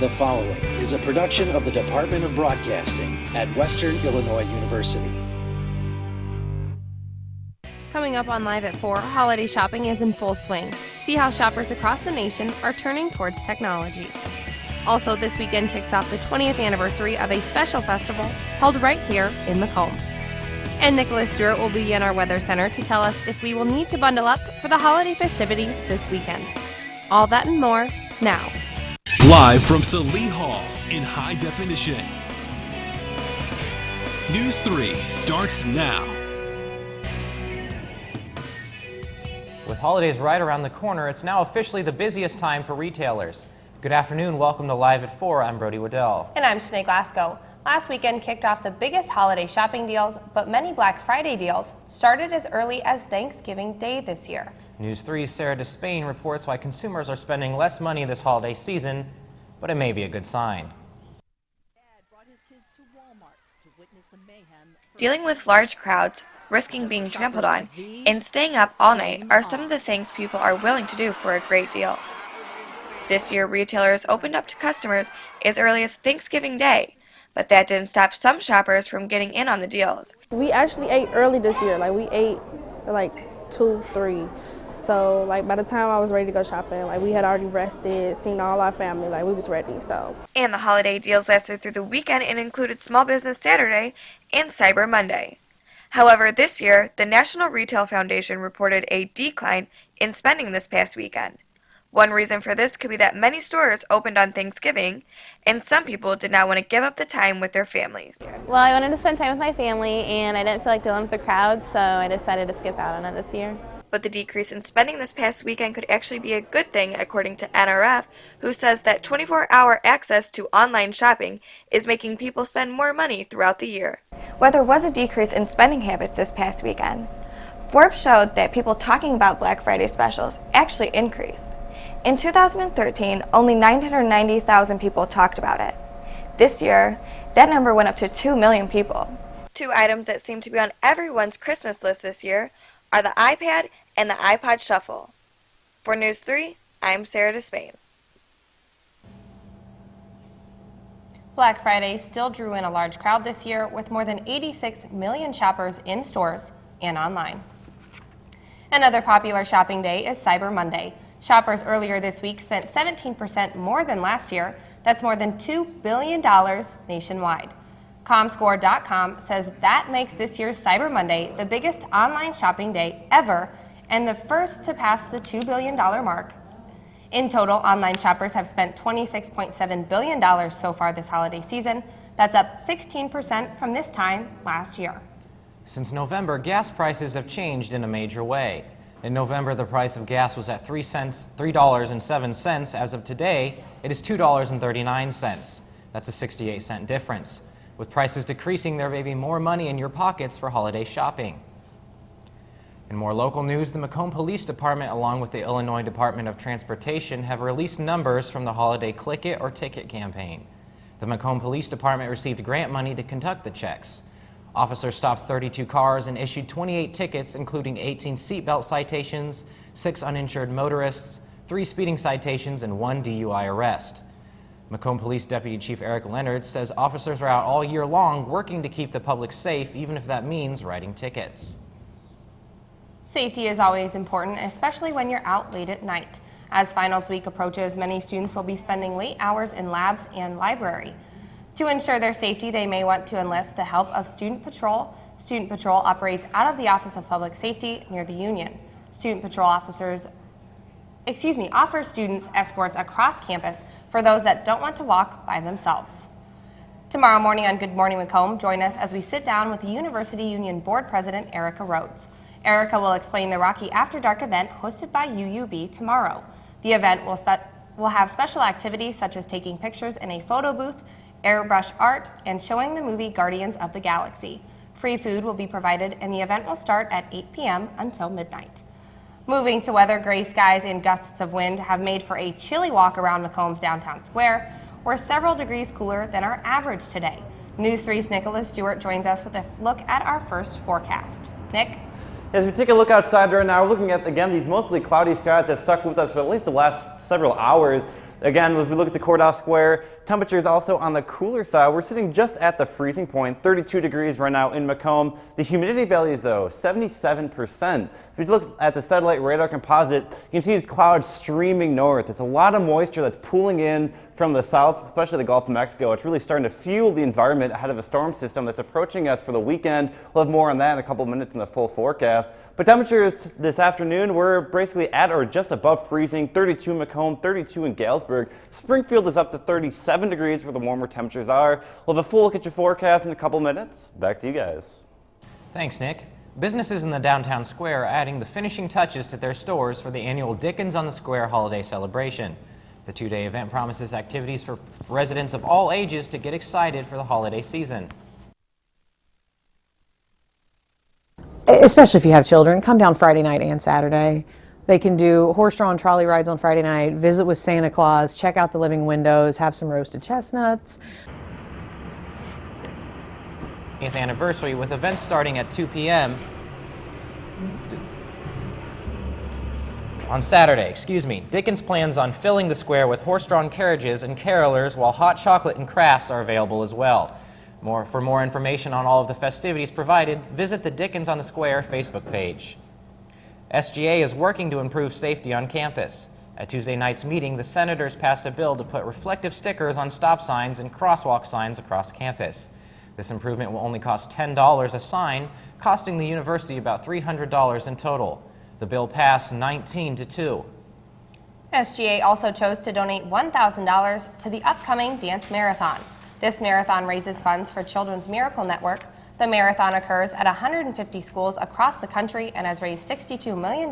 The following is a production of the Department of Broadcasting at Western Illinois University. Coming up on Live at 4, holiday shopping is in full swing. See how shoppers across the nation are turning towards technology. Also, this weekend kicks off the 20th anniversary of a special festival held right here in Macomb. And Nicholas Stewart will be in our Weather Center to tell us if we will need to bundle up for the holiday festivities this weekend. All that and more now. Live from Salee Hall in high definition. News 3 starts now. With holidays right around the corner, it's now officially the busiest time for retailers. Good afternoon, welcome to Live at 4. I'm Brody Waddell. And I'm Shanae Glasgow. Last weekend kicked off the biggest holiday shopping deals, but many Black Friday deals started as early as Thanksgiving Day this year. News 3's Sarah Despain reports why consumers are spending less money this holiday season, but it may be a good sign. Dealing with large crowds, risking being trampled on, and staying up all night are some of the things people are willing to do for a great deal. This year, retailers opened up to customers as early as Thanksgiving Day, but that didn't stop some shoppers from getting in on the deals. We actually ate early this year. We ate at 2, 3. So by the time I was ready to go shopping, we had already rested, seen all our family, we was ready, so. And the holiday deals lasted through the weekend and included Small Business Saturday and Cyber Monday. However, this year, the National Retail Foundation reported a decline in spending this past weekend. One reason for this could be that many stores opened on Thanksgiving, and some people did not want to give up the time with their families. Well, I wanted to spend time with my family, and I didn't feel like dealing with the crowd, so I decided to skip out on it this year. But the decrease in spending this past weekend could actually be a good thing, according to NRF, who says that 24-hour access to online shopping is making people spend more money throughout the year. Well, there was a decrease in spending habits this past weekend. Forbes showed that people talking about Black Friday specials actually increased. In 2013, only 990,000 people talked about it. This year, that number went up to 2 million people. Two items that seem to be on everyone's Christmas list this year are the iPad and the iPod Shuffle. For News 3, I'm Sarah Despain. Black Friday still drew in a large crowd this year, with more than 86 million shoppers in stores and online. Another popular shopping day is Cyber Monday. Shoppers earlier this week spent 17% more than last year. That's more than $2 billion nationwide. Comscore.com says that makes this year's Cyber Monday the biggest online shopping day ever and the first to pass the $2 billion mark. In total, online shoppers have spent $26.7 billion so far this holiday season. That's up 16% from this time last year. Since November, gas prices have changed in a major way. In November, the price of gas was at $3.07. As of today, it is $2.39. That's a 68-cent difference. With prices decreasing, there may be more money in your pockets for holiday shopping. In more local news, the Macomb Police Department, along with the Illinois Department of Transportation, have released numbers from the holiday Click It or Ticket campaign. The Macomb Police Department received grant money to conduct the checks. Officers stopped 32 cars and issued 28 tickets, including 18 seatbelt citations, 6 uninsured motorists, 3 speeding citations, and 1 DUI arrest. Macomb Police Deputy Chief Eric Leonard says officers are out all year long working to keep the public safe, even if that means writing tickets. Safety is always important, especially when you're out late at night. As finals week approaches, many students will be spending late hours in labs and library. To ensure their safety, they may want to enlist the help of Student Patrol. Student Patrol operates out of the Office of Public Safety near the Union. Student Patrol offers students escorts across campus for those that don't want to walk by themselves. Tomorrow morning on Good Morning Macomb, join us as we sit down with the University Union Board President Erica Rhodes. Erica will explain the Rocky After Dark event hosted by UUB tomorrow. The event will have special activities such as taking pictures in a photo booth, airbrush art, and showing the movie Guardians of the Galaxy. Free food will be provided, and the event will start at 8 p.m. until midnight. Moving to weather, gray skies and gusts of wind have made for a chilly walk around Macomb's downtown square. We're several degrees cooler than our average today. News 3's Nicholas Stewart joins us with a look at our first forecast. Nick? As we take a look outside right now, we're looking at, again, these mostly cloudy skies that stuck with us for at least the last several hours. Again, as we look at the courthouse square, temperatures also on the cooler side. We're sitting just at the freezing point, 32 degrees right now in Macomb. The humidity value, though, 77%. If you look at the satellite radar composite, you can see these clouds streaming north. It's a lot of moisture that's pooling in from the south, especially the Gulf of Mexico. It's really starting to fuel the environment ahead of a storm system that's approaching us for the weekend. We'll have more on that in a couple of minutes in the full forecast. But temperatures this afternoon, we're basically at or just above freezing, 32 in Macomb, 32 in Galesburg. Springfield is up to 37 degrees where the warmer temperatures are. We'll have a full look at your forecast in a couple minutes. Back to you guys. Thanks, Nick. Businesses in the downtown square are adding the finishing touches to their stores for the annual Dickens on the Square holiday celebration. The two-day event promises activities for residents of all ages to get excited for the holiday season. Especially if you have children, come down Friday night and Saturday. They can do horse-drawn trolley rides on Friday night, visit with Santa Claus, check out the living windows, have some roasted chestnuts. 8th anniversary with events starting at 2 p.m. on Saturday. Dickens plans on filling the square with horse-drawn carriages and carolers, while hot chocolate and crafts are available as well. For more information on all of the festivities provided, visit the Dickens on the Square Facebook page. SGA is working to improve safety on campus. At Tuesday night's meeting, the senators passed a bill to put reflective stickers on stop signs and crosswalk signs across campus. This improvement will only cost $10 a sign, costing the university about $300 in total. The bill passed 19-2. SGA also chose to donate $1,000 to the upcoming dance marathon. This marathon raises funds for Children's Miracle Network. The marathon occurs at 150 schools across the country and has raised $62 million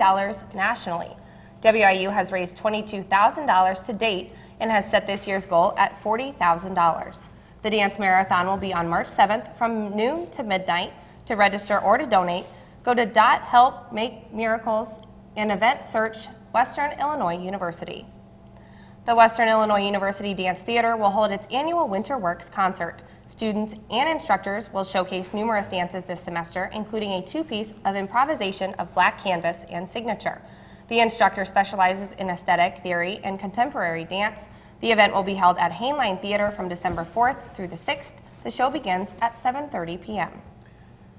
nationally. WIU has raised $22,000 to date and has set this year's goal at $40,000. The dance marathon will be on March 7th from noon to midnight. To register or to donate, go to .help make miracles and event search Western Illinois University. The Western Illinois University Dance Theater will hold its annual Winter Works concert. Students and instructors will showcase numerous dances this semester, including a two-piece of improvisation of black canvas and signature. The instructor specializes in aesthetic theory and contemporary dance. The event will be held at Hainline Theater from December 4th through the 6th. The show begins at 7:30 p.m.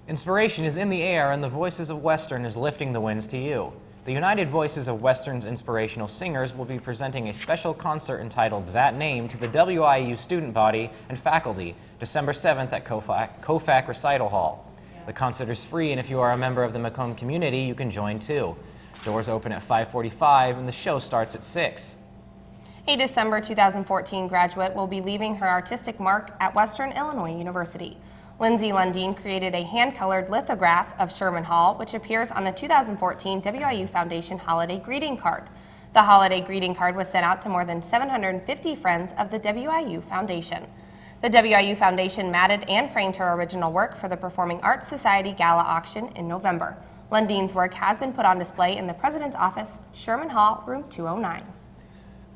Inspiration is in the air, and the Voices of Western is lifting the winds to you. The United Voices of Western's inspirational singers will be presenting a special concert entitled That Name to the WIU student body and faculty December 7th at Kofac Recital Hall. The concert is free, and if you are a member of the Macomb community, you can join too. Doors open at 5:45 and the show starts at 6. A December 2014 graduate will be leaving her artistic mark at Western Illinois University. Lindsay Lundeen created a hand-colored lithograph of Sherman Hall, which appears on the 2014 WIU Foundation Holiday Greeting Card. The holiday greeting card was sent out to more than 750 friends of the WIU Foundation. The WIU Foundation matted and framed her original work for the Performing Arts Society Gala auction in November. Lundeen's work has been put on display in the President's Office, Sherman Hall, room 209.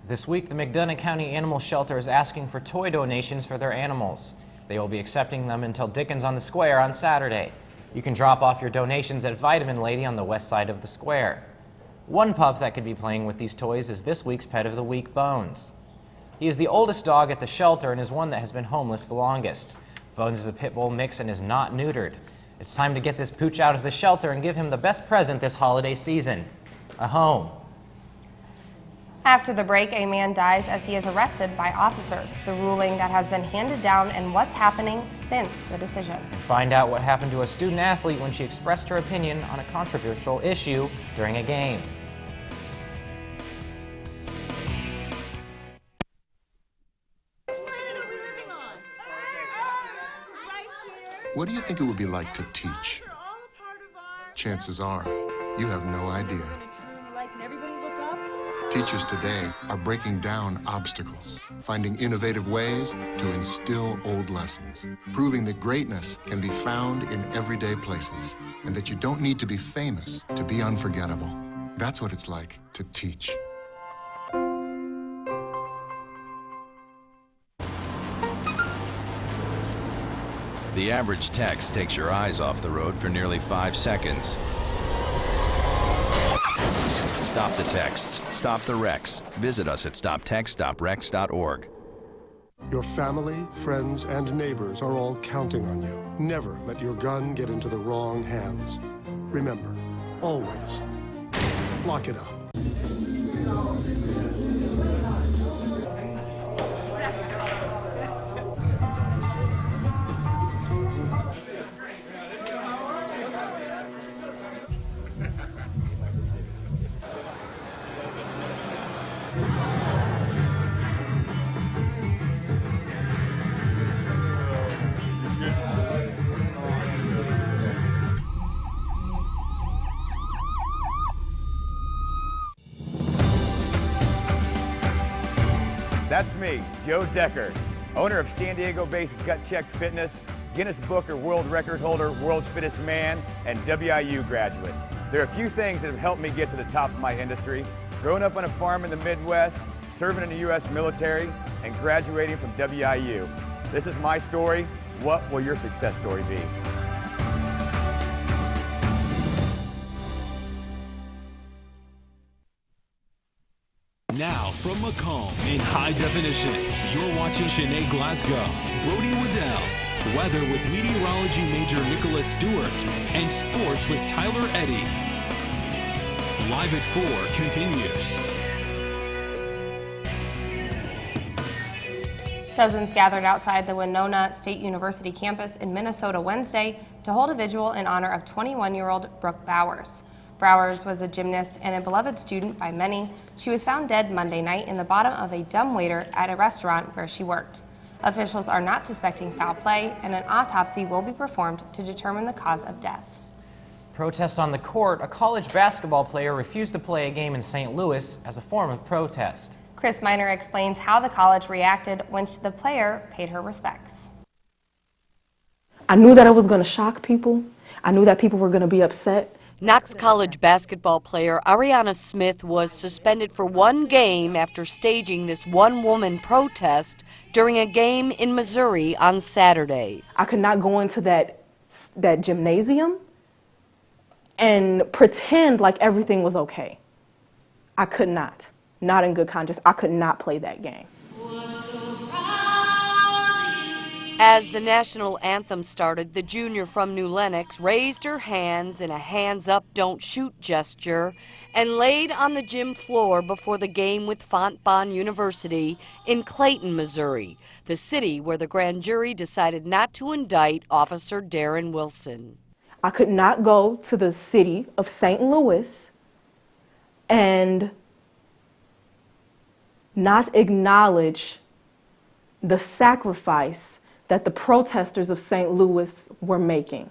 This week, the McDonough County Animal Shelter is asking for toy donations for their animals. They will be accepting them until Dickens on the Square on Saturday. You can drop off your donations at Vitamin Lady on the west side of the square. One pup that could be playing with these toys is this week's Pet of the Week, Bones. He is the oldest dog at the shelter and is one that has been homeless the longest. Bones is a pit bull mix and is not neutered. It's time to get this pooch out of the shelter and give him the best present this holiday season: a home. After the break, a man dies as he is arrested by officers. The ruling that has been handed down and what's happening since the decision. Find out what happened to a student athlete when she expressed her opinion on a controversial issue during a game. What do you think it would be like to teach? Chances are, you have no idea. Teachers today are breaking down obstacles, finding innovative ways to instill old lessons, proving that greatness can be found in everyday places, and that you don't need to be famous to be unforgettable. That's what it's like to teach. The average text takes your eyes off the road for nearly 5 seconds. Stop the texts. Stop the wrecks. Visit us at stoptextsstopwrecks.org. Your family, friends, and neighbors are all counting on you. Never let your gun get into the wrong hands. Remember, always lock it up. That's me, Joe Decker, owner of San Diego-based Gut Check Fitness, Guinness Book of World Record holder, World's Fittest Man, and WIU graduate. There are a few things that have helped me get to the top of my industry. Growing up on a farm in the Midwest, serving in the U.S. military, and graduating from WIU. This is my story. What will your success story be? Now from Macomb in high definition, you're watching Sinead Glasgow, Brody Waddell, weather with meteorology major Nicholas Stewart, and sports with Tyler Eddy. Live at 4 continues. Dozens gathered outside the Winona State University campus in Minnesota Wednesday to hold a vigil in honor of 21-year-old Brooke Bowers. Bowers was a gymnast and a beloved student by many. She was found dead Monday night in the bottom of a dumbwaiter at a restaurant where she worked. Officials are not suspecting foul play, and an autopsy will be performed to determine the cause of death. Protest on the court. A college basketball player refused to play a game in St. Louis as a form of protest. Chris Miner explains how the college reacted when the player paid her respects. I knew that it was going to shock people. I knew that people were going to be upset. Knox College basketball player Ariana Smith was suspended for one game after staging this one-woman protest during a game in Missouri on Saturday. I could not go into that gymnasium and pretend like everything was okay. I could not. Not in good conscience. I could not play that game. As the national anthem started, the junior from New Lenox raised her hands in a hands-up, don't shoot gesture and laid on the gym floor before the game with Fontbonne University in Clayton, Missouri, the city where the grand jury decided not to indict Officer Darren Wilson. I could not go to the city of St. Louis and not acknowledge the sacrifice that the protesters of St. Louis were making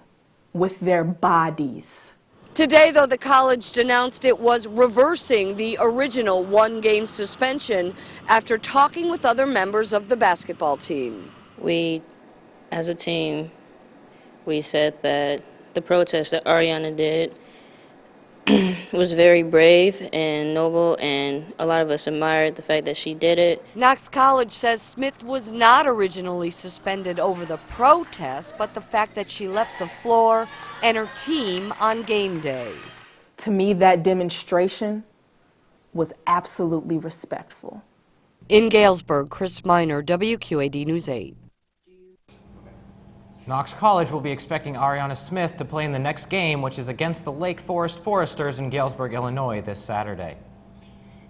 with their bodies. Today, though, the college announced it was reversing the original one-game suspension after talking with other members of the basketball team. We, as a team, we said that the protest that Ariana did was very brave and noble, and a lot of us admired the fact that she did it. Knox College says Smith was not originally suspended over the protest, but the fact that she left the floor and her team on game day. To me, that demonstration was absolutely respectful. In Galesburg, Chris Miner, WQAD News 8. Knox College will be expecting Ariana Smith to play in the next game, which is against the Lake Forest Foresters in Galesburg, Illinois, this Saturday.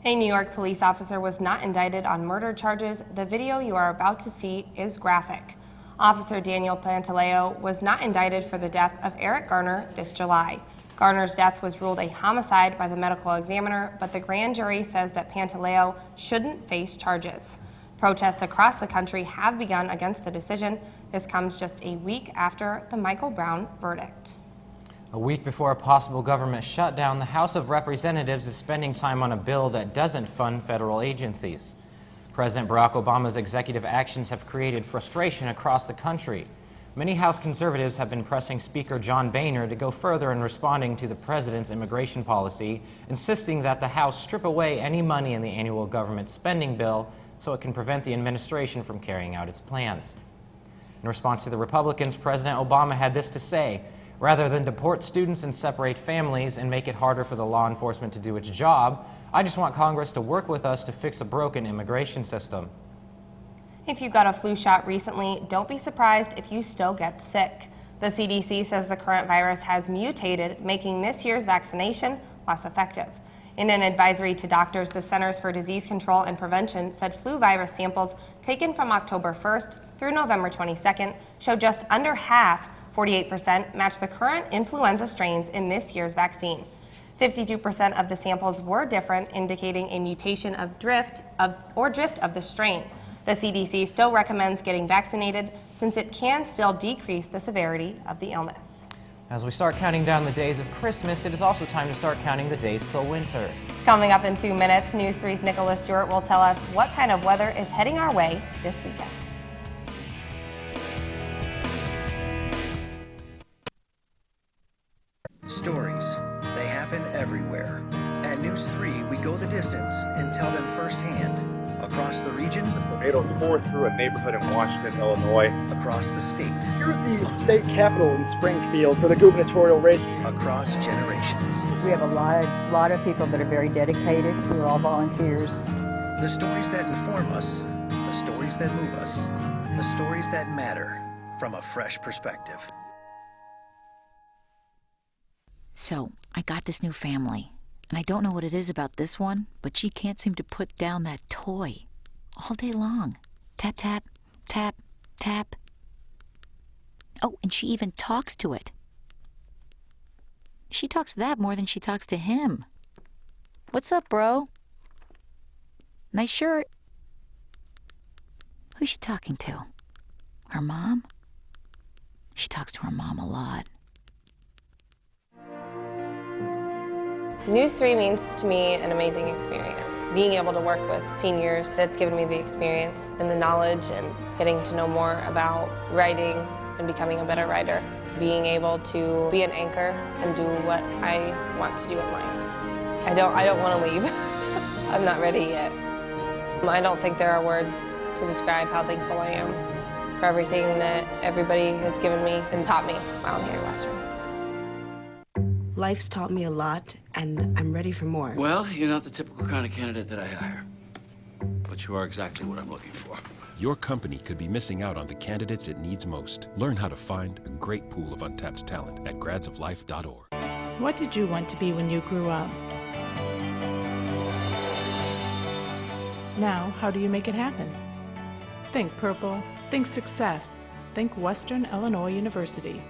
A New York police officer was not indicted on murder charges. The video you are about to see is graphic. Officer Daniel Pantaleo was not indicted for the death of Eric Garner this July. Garner's death was ruled a homicide by the medical examiner, but the grand jury says that Pantaleo shouldn't face charges. Protests across the country have begun against the decision. This comes just a week after the Michael Brown verdict. A week before a possible government shutdown, the House of Representatives is spending time on a bill that doesn't fund federal agencies. President Barack Obama's executive actions have created frustration across the country. Many House conservatives have been pressing Speaker John Boehner to go further in responding to the president's immigration policy, insisting that the House strip away any money in the annual government spending bill so it can prevent the administration from carrying out its plans. In response to the Republicans, President Obama had this to say: Rather than deport students and separate families and make it harder for the law enforcement to do its job, I just want Congress to work with us to fix a broken immigration system. If you got a flu shot recently, don't be surprised if you still get sick. The CDC says the current virus has mutated, making this year's vaccination less effective. In an advisory to doctors, the Centers for Disease Control and Prevention said flu virus samples taken from October 1st through November 22nd showed just under half, 48%, match the current influenza strains in this year's vaccine. 52% of the samples were different, indicating a mutation of drift of the strain. The CDC still recommends getting vaccinated since it can still decrease the severity of the illness. As we start counting down the days of Christmas, it is also time to start counting the days till winter. Coming up in 2 minutes, News 3's Nicholas Stewart will tell us what kind of weather is heading our way this weekend. Stories. They happen everywhere. At News 3, we go the distance and tell them firsthand. Across the region, the tornado tore through a neighborhood in Washington, Illinois. Across the state. Here at the state capitol in Springfield for the gubernatorial race. Across generations. We have a lot of people that are very dedicated. We're all volunteers. The stories that inform us, the stories that move us, the stories that matter from a fresh perspective. So, I got this new family. And I don't know what it is about this one, but she can't seem to put down that toy all day long. Tap, tap, tap, tap. Oh, and she even talks to it. She talks to that more than she talks to him. What's up, bro? Nice shirt. Who's she talking to? Her mom? She talks to her mom a lot. News 3 means to me an amazing experience. Being able to work with seniors, it's given me the experience and the knowledge and getting to know more about writing and becoming a better writer. Being able to be an anchor and do what I want to do in life. I don't want to leave. I'm not ready yet. I don't think there are words to describe how thankful I am for everything that everybody has given me and taught me while I'm here at Western. Life's taught me a lot, and I'm ready for more. Well, you're not the typical kind of candidate that I hire. But you are exactly what I'm looking for. Your company could be missing out on the candidates it needs most. Learn how to find a great pool of untapped talent at gradsoflife.org. What did you want to be when you grew up? Now, how do you make it happen? Think purple, think success, think Western Illinois University.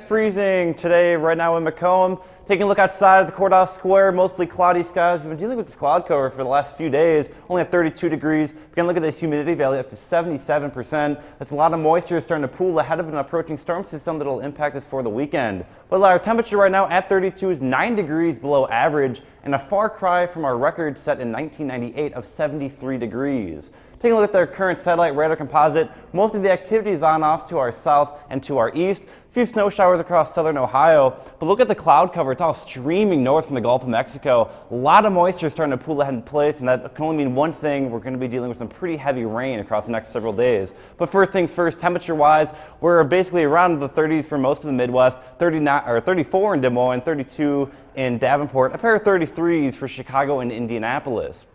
Freezing today, right now in Macomb. Taking a look outside of the courthouse square, mostly cloudy skies. We've been dealing with this cloud cover for the last few days, only at 32 degrees. We can look at this humidity value up to 77%. That's a lot of moisture starting to pool ahead of an approaching storm system that will impact us for the weekend. But our temperature right now at 32 is 9 degrees below average and a far cry from our record set in 1998 of 73 degrees. Taking a look at their current satellite radar composite, most of the activity is on off to our south and to our east. A few snow showers across southern Ohio, but look at the cloud cover. It's all streaming north from the Gulf of Mexico. A lot of moisture starting to pool ahead in place, and that can only mean one thing. We're going to be dealing with some pretty heavy rain across the next several days. But first things first, temperature-wise, we're basically around the 30s for most of the Midwest, 34 in Des Moines, 32 in Davenport, a pair of 33s for Chicago and Indianapolis.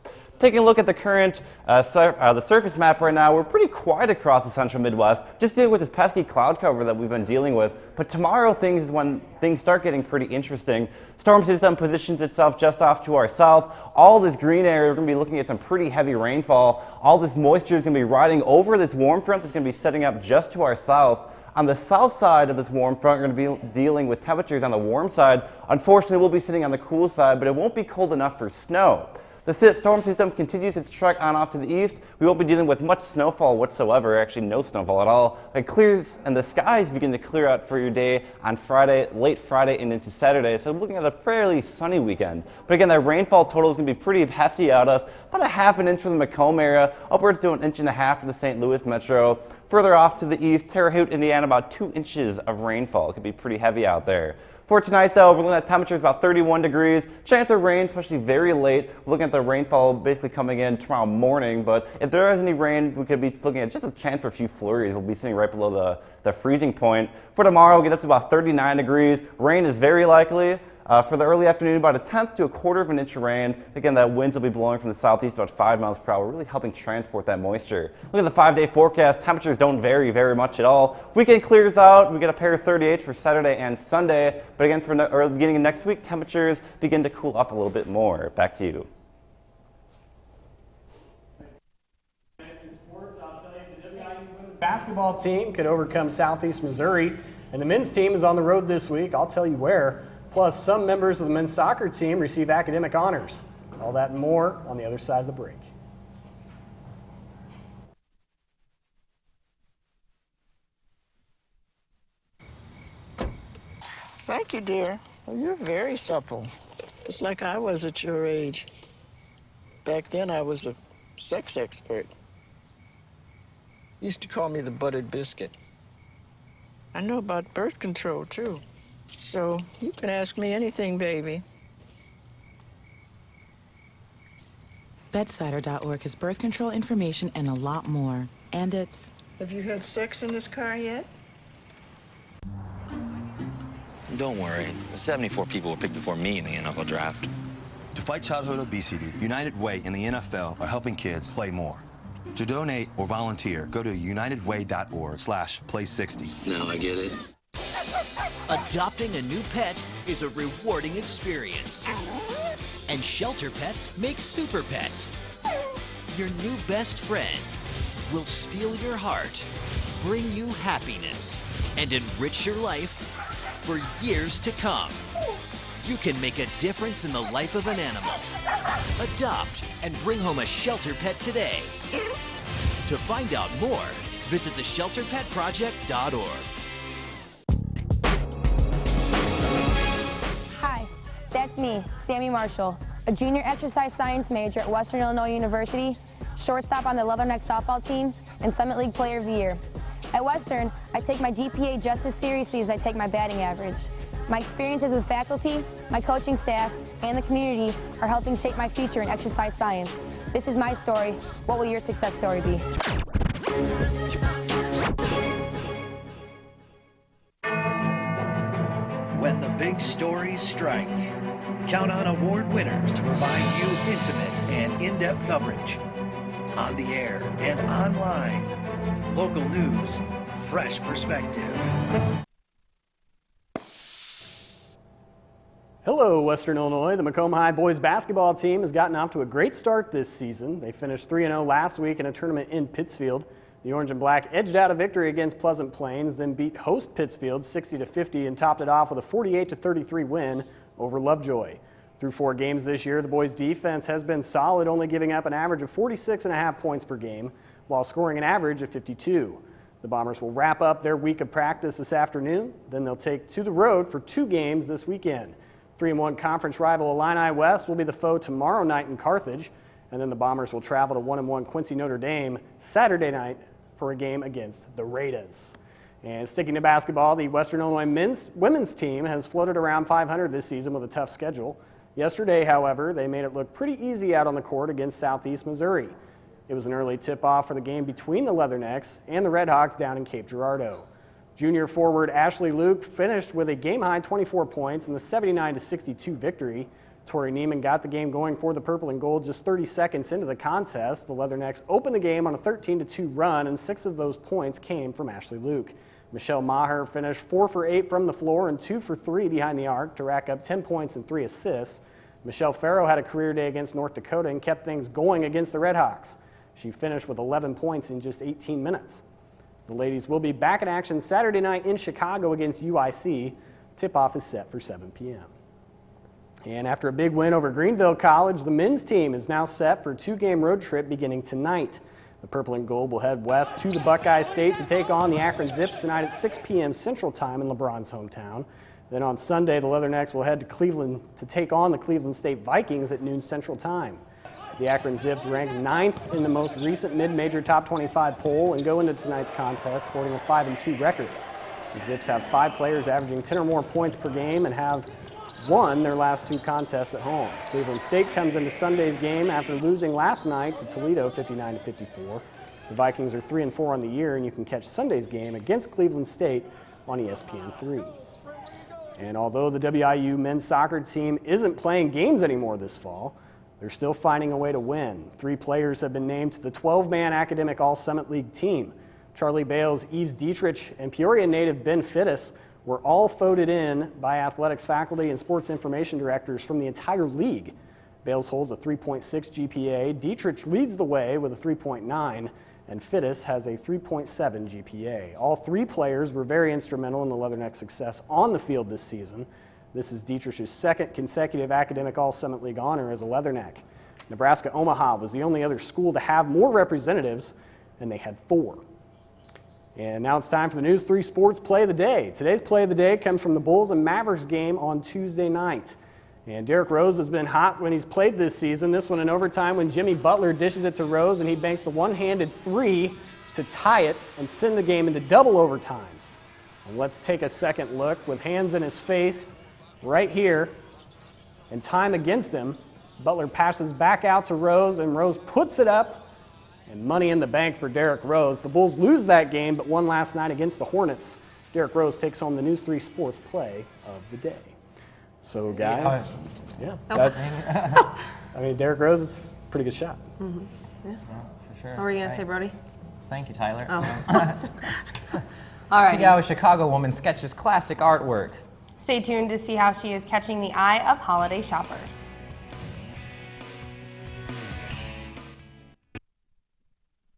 Taking a look at the current the surface map right now, we're pretty quiet across the central Midwest, just dealing with this pesky cloud cover that we've been dealing with. But tomorrow is when things start getting pretty interesting. Storm system positions itself just off to our south. All this green area, we're going to be looking at some pretty heavy rainfall. All this moisture is going to be riding over this warm front that's going to be setting up just to our south. On the south side of this warm front, we're going to be dealing with temperatures on the warm side. Unfortunately, we'll be sitting on the cool side, but it won't be cold enough for snow. The storm system continues its trek on off to the east. We won't be dealing with much snowfall whatsoever, actually no snowfall at all. It clears and the skies begin to clear out for your day on Friday, late Friday and into Saturday. So we're looking at a fairly sunny weekend. But again, that rainfall total is going to be pretty hefty out us. About a half an inch for the Macomb area, upwards to 1.5 inches for the St. Louis metro. Further off to the east, Terre Haute, Indiana, about 2 inches of rainfall. It could be pretty heavy out there. For tonight, though, we're looking at temperatures about 31 degrees. Chance of rain, especially very late. We're looking at the rainfall basically coming in tomorrow morning, but if there is any rain, we could be looking at just a chance for a few flurries. We'll be sitting right below the freezing point. For tomorrow, we'll get up to about 39 degrees. Rain is very likely. For the early afternoon, about 1/10 to 1/4 of an inch of rain. Again, that winds will be blowing from the southeast about 5 miles per hour, really helping transport that moisture. Look at the 5-day forecast. Temperatures don't vary very much at all. Weekend clears out. We get a pair of 38s for Saturday and Sunday. But again, for the beginning of next week, temperatures begin to cool off a little bit more. Back to you. Basketball team could overcome Southeast Missouri, and the men's team is on the road this week. I'll tell you where. Plus, some members of the men's soccer team receive academic honors. All that and more on the other side of the break. Thank you, dear. Well, you're very supple, just like I was at your age. Back then, I was a sex expert. Used to call me the buttered biscuit. I know about birth control, too. So you can ask me anything, baby. Bedsider.org has birth control information and a lot more. And it's... Have you had sex in this car yet? Don't worry. The 74 people were picked before me in the NFL draft. To fight childhood obesity, United Way and the NFL are helping kids play more. To donate or volunteer, go to unitedway.org/play60. Now I get it. Adopting a new pet is a rewarding experience. And Shelter Pets makes super pets. Your new best friend will steal your heart, bring you happiness, and enrich your life for years to come. You can make a difference in the life of an animal. Adopt and bring home a shelter pet today. To find out more, visit theshelterpetproject.org. Hi, that's me, Sammy Marshall, a junior exercise science major at Western Illinois University, shortstop on the Leathernecks softball team, and Summit League Player of the Year. At Western, I take my GPA just as seriously as I take my batting average. My experiences with faculty, my coaching staff, and the community are helping shape my future in exercise science. This is my story. What will your success story be? When the big stories strike, count on award winners to provide you intimate and in-depth coverage. On the air and online, local news, fresh perspective. Hello, Western Illinois. The Macomb High boys basketball team has gotten off to a great start this season. They finished 3-0 last week in a tournament in Pittsfield. The Orange and Black edged out a victory against Pleasant Plains, then beat host Pittsfield 60-50 and topped it off with a 48-33 win over Lovejoy. Through 4 games this year, the boys' defense has been solid, only giving up an average of 46.5 points per game, while scoring an average of 52. The Bombers will wrap up their week of practice this afternoon. Then they'll take to the road for 2 games this weekend. 3-1 conference rival Illini West will be the foe tomorrow night in Carthage, and then the Bombers will travel to 1-1 Quincy Notre Dame Saturday night for a game against the Raiders. And sticking to basketball, the Western Illinois women's team has floated around 500 this season with a tough schedule. Yesterday, however, they made it look pretty easy out on the court against Southeast Missouri. It was an early tip-off for the game between the Leathernecks and the Redhawks down in Cape Girardeau. Junior forward Ashley Luke finished with a game-high 24 points in the 79-62 victory. Tori Neiman got the game going for the Purple and Gold just 30 seconds into the contest. The Leathernecks opened the game on a 13-2 run, and 6 of those points came from Ashley Luke. Michelle Maher finished 4 for 8 from the floor and 2 for 3 behind the arc to rack up 10 points and 3 assists. Michelle Farrow had a career day against North Dakota and kept things going against the Redhawks. She finished with 11 points in just 18 minutes. The ladies will be back in action Saturday night in Chicago against UIC. Tip-off is set for 7 p.m. And after a big win over Greenville College, the men's team is now set for a 2-game road trip beginning tonight. The Purple and Gold will head west to the Buckeye State to take on the Akron Zips tonight at 6 p.m. Central Time in LeBron's hometown. Then on Sunday, the Leathernecks will head to Cleveland to take on the Cleveland State Vikings at noon Central Time. The Akron Zips ranked 9th in the most recent mid-major top 25 poll and go into tonight's contest sporting a 5-2 record. The Zips have 5 players averaging 10 or more points per game and have won their last 2 contests at home. Cleveland State comes into Sunday's game after losing last night to Toledo 59-54. The Vikings are 3-4 on the year, and you can catch Sunday's game against Cleveland State on ESPN3. And although the WIU men's soccer team isn't playing games anymore this fall, they're still finding a way to win. 3 players have been named to the 12-man Academic All-Summit League team. Charlie Bales, Yves Dietrich, and Peoria native Ben Fittis were all voted in by athletics faculty and sports information directors from the entire league. Bales holds a 3.6 GPA, Dietrich leads the way with a 3.9, and Fittis has a 3.7 GPA. All 3 players were very instrumental in the Leatherneck success on the field this season. This is Dietrich's 2nd consecutive Academic All-Summit League honor as a Leatherneck. Nebraska Omaha was the only other school to have more representatives, and they had 4. And now it's time for the News 3 Sports Play of the Day. Today's Play of the Day comes from the Bulls and Mavericks game on Tuesday night. And Derrick Rose has been hot when he's played this season. This one in overtime when Jimmy Butler dishes it to Rose and he banks the one-handed 3 to tie it and send the game into double overtime. And let's take a second look with hands in his face right here and time against him. Butler passes back out to Rose and Rose puts it up and money in the bank for Derrick Rose. The Bulls lose that game but won last night against the Hornets. Derrick Rose takes home the News 3 Sports Play of the Day. So guys, yeah, that's, I mean, Derrick Rose is a pretty good shot. Mm-hmm. Yeah. For sure. What were you going to say, Brody? Thank you, Tyler. Oh. All right. See how a Chicago woman sketches classic artwork. Stay tuned to see how she is catching the eye of holiday shoppers.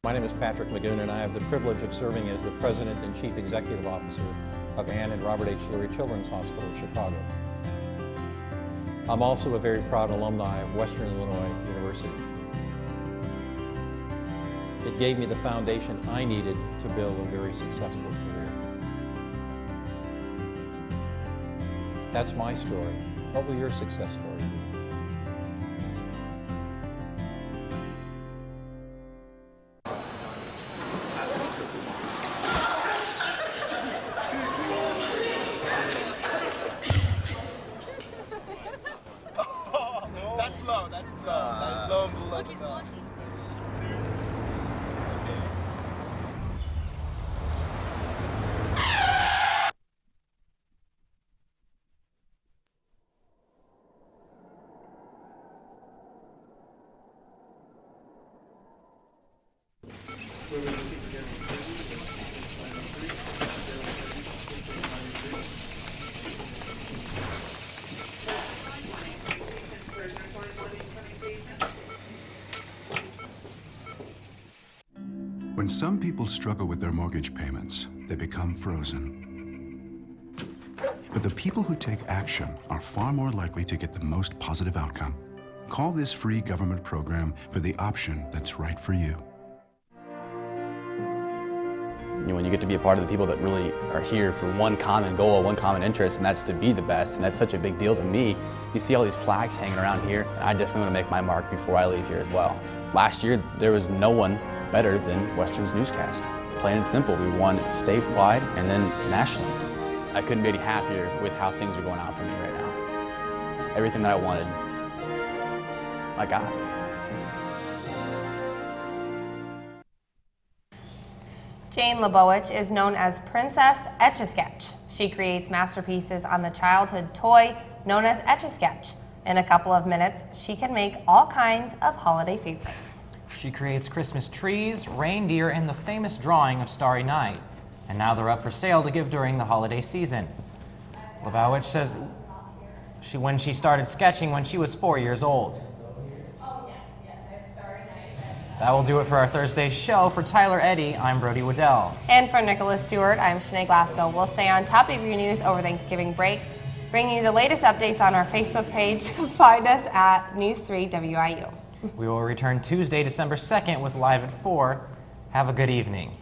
My name is Patrick Magoon, and I have the privilege of serving as the President and Chief Executive Officer of Ann and Robert H. Lurie Children's Hospital of Chicago. I'm also a very proud alumni of Western Illinois University. It gave me the foundation I needed to build a very successful career. That's my story. What will your success story be? When some people struggle with their mortgage payments, they become frozen. But the people who take action are far more likely to get the most positive outcome. Call this free government program for the option that's right for you. When you get to be a part of the people that really are here for one common goal, one common interest, and that's to be the best, and that's such a big deal to me. You see all these plaques hanging around here, and I definitely want to make my mark before I leave here as well. Last year, there was no one better than Western's newscast. Plain and simple, we won statewide and then nationally. I couldn't be any happier with how things are going out for me right now. Everything that I wanted, I got. Jane Lebowich is known as Princess Etch-a-Sketch. She creates masterpieces on the childhood toy known as Etch-a-Sketch. In a couple of minutes, she can make all kinds of holiday favorites. She creates Christmas trees, reindeer, and the famous drawing of Starry Night. And now they're up for sale to give during the holiday season. Lebowich says when she started sketching when she was 4 years old. That will do it for our Thursday show. For Tyler Eddy, I'm Brody Waddell. And for Nicholas Stewart, I'm Shanae Glasgow. We'll stay on top of your news over Thanksgiving break, bringing you the latest updates on our Facebook page. Find us at News3 WIU. We will return Tuesday, December 2nd with Live at 4. Have a good evening.